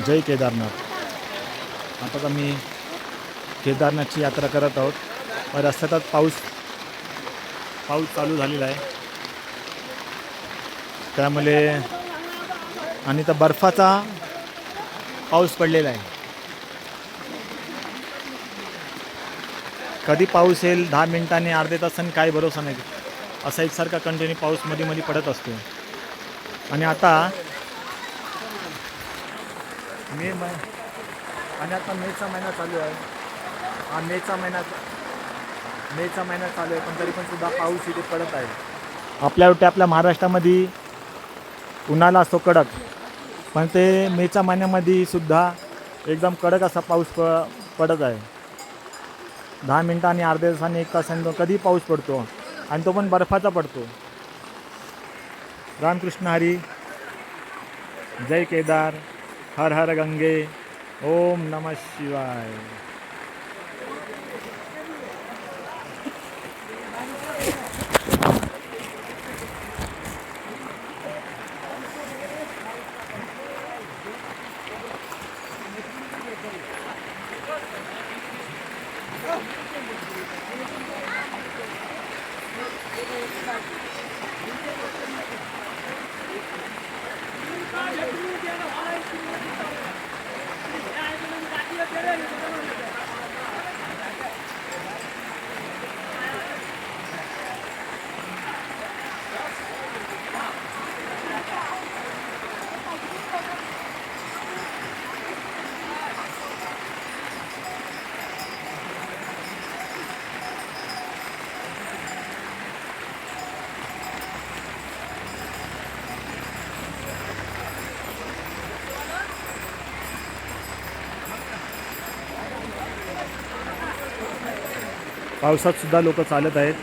जय केदारनाथ. आता मी केदारनाथची यात्रा करत आहोत. रस्त्यातच पाऊस चालू झालेला आहे. त्यामुळे आणि तर बर्फाचा पाऊस पडलेला आहे. कधी पाऊस येईल 10 मिनिटांनी अर्ध्या तासांनी काही भरोसा नाही. असा एकसारखा कंटिन्यू पाऊस मध्ये मध्ये पडत असतो. आणि आता आता मेचा महिना चालू आहे. हा मेचा महिना चालू आहे, पण तरी पण सुद्धा पाऊस इथे पडत आहे. आपल्या महाराष्ट्रामध्ये उन्हाळा असतो कडक, पण ते मेच्या महिन्यामध्ये सुद्धा एकदम कडक असा पाऊस पडत आहे. 10 मिनिटांनी अर्ध्या तासाने 1 तासाने कधी पाऊस पडतो आणि तो पण बर्फाचा पडतो. रामकृष्ण हरी. जय केदार. हर हर गंगे. ओम नमः शिवाय. पावसात सुद्धा लोक चालत आहेत.